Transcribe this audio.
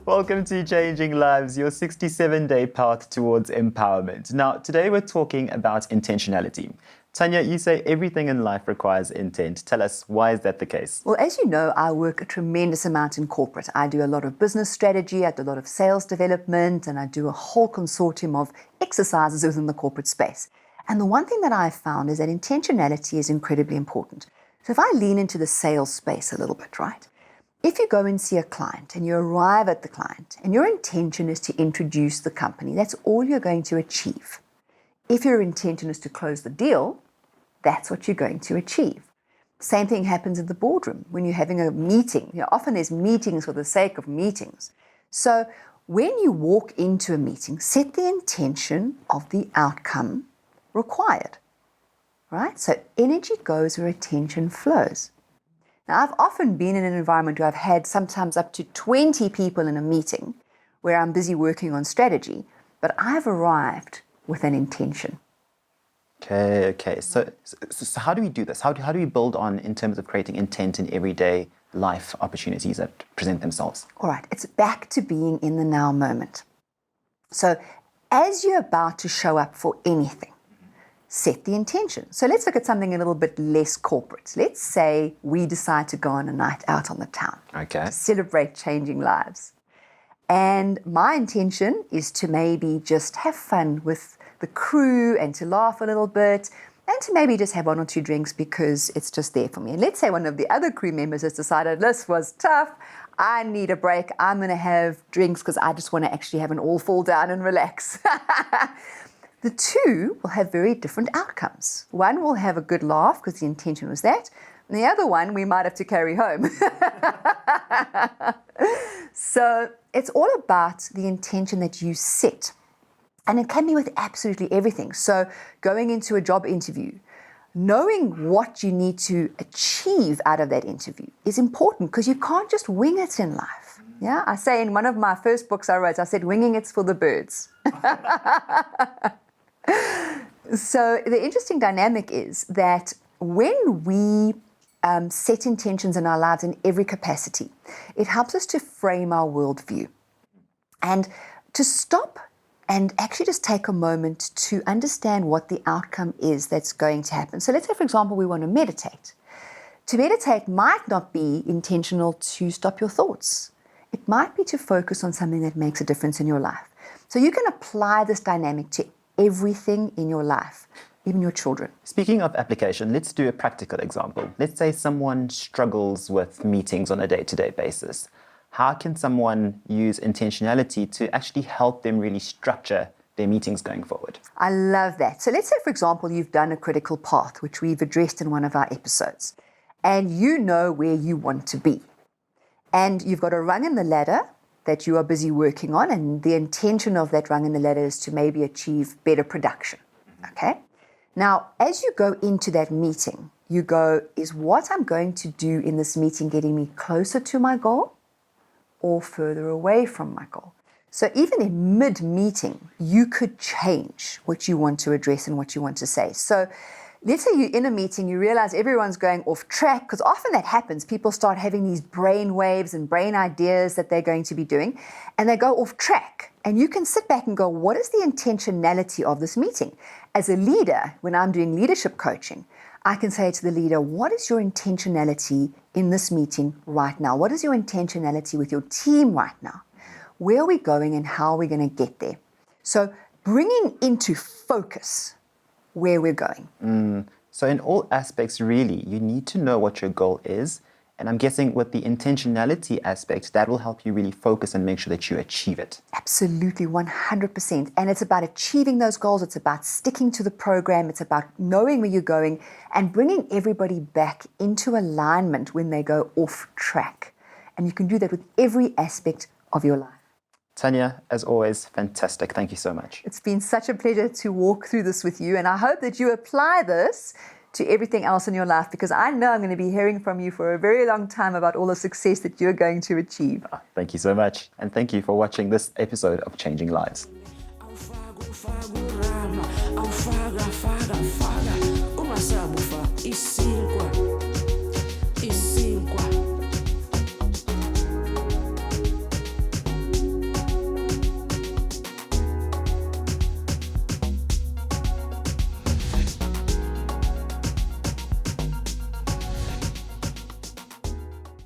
Welcome to Changing Lives, your 67-day path towards empowerment. Now, today we're talking about intentionality. Tanya, you say everything in life requires intent. Tell us, why is that the case? Well, as you know, I work a tremendous amount in corporate. I do a lot of business strategy, I do a lot of sales development, and I do a whole consortium of exercises within the corporate space. And the one thing that I've found is that intentionality is incredibly important. So if I lean into the sales space a little bit, right? If you go and see a client and you arrive at the client and your intention is to introduce the company, that's all you're going to achieve. If your intention is to close the deal, that's what you're going to achieve. Same thing happens in the boardroom when you're having a meeting. Often there's meetings for the sake of meetings. So when you walk into a meeting, set the intention of the outcome required, right? So energy goes where attention flows. Now, I've often been in an environment where I've had sometimes up to 20 people in a meeting where I'm busy working on strategy, but I've arrived with an intention. Okay. So how do we do this? How do we build on in terms of creating intent in everyday life opportunities that present themselves? All right, it's back to being in the now moment. So as you're about to show up for anything, set the intention. So let's look at something a little bit less corporate. Let's say we decide to go on a night out on the town. Okay. To celebrate changing lives. And my intention is to maybe just have fun with the crew and to laugh a little bit and to maybe just have one or two drinks because it's just there for me. And let's say one of the other crew members has decided, this was tough, I need a break, I'm going to have drinks because I just want to actually have an all fall down and relax. The two will have very different outcomes. One will have a good laugh because the intention was that, and the other one we might have to carry home. So it's all about the intention that you set. And it can be with absolutely everything. So going into a job interview, knowing what you need to achieve out of that interview is important because you can't just wing it in life. Yeah, I say in one of my first books I wrote, I said, winging it's for the birds. So the interesting dynamic is that when we set intentions in our lives in every capacity, it helps us to frame our worldview and to stop and actually just take a moment to understand what the outcome is that's going to happen. So let's say, for example, we want to meditate. To meditate might not be intentional to stop your thoughts. It might be to focus on something that makes a difference in your life. So you can apply this dynamic to everything in your life, even your children. Speaking of application, let's do a practical example. Let's say someone struggles with meetings on a day-to-day basis. How can someone use intentionality to actually help them really structure their meetings going forward? I love that. So let's say, for example, you've done a critical path, which we've addressed in one of our episodes, and you know where you want to be. And you've got a rung in the ladder that you are busy working on, and the intention of that rung in the ladder is to maybe achieve better production. Okay? Now, as you go into that meeting, you go, is what I'm going to do in this meeting getting me closer to my goal or further away from my goal? So even in mid-meeting, you could change what you want to address and what you want to say. So let's say you're in a meeting, you realize everyone's going off track, because often that happens. People start having these brain waves and brain ideas that they're going to be doing, and they go off track. And you can sit back and go, what is the intentionality of this meeting? As a leader, when I'm doing leadership coaching, I can say to the leader, what is your intentionality in this meeting right now? What is your intentionality with your team right now? Where are we going and how are we going to get there? So bringing into focus where we're going. So in all aspects, really, you need to know what your goal is. And I'm guessing with the intentionality aspect, that will help you really focus and make sure that you achieve it. Absolutely, 100%. And it's about achieving those goals. It's about sticking to the program. It's about knowing where you're going and bringing everybody back into alignment when they go off track. And you can do that with every aspect of your life. Tanya, as always, fantastic. Thank you so much. It's been such a pleasure to walk through this with you. And I hope that you apply this to everything else in your life, because I know I'm going to be hearing from you for a very long time about all the success that you're going to achieve. Thank you so much. And thank you for watching this episode of Changing Lives. Uma sabufa e cinco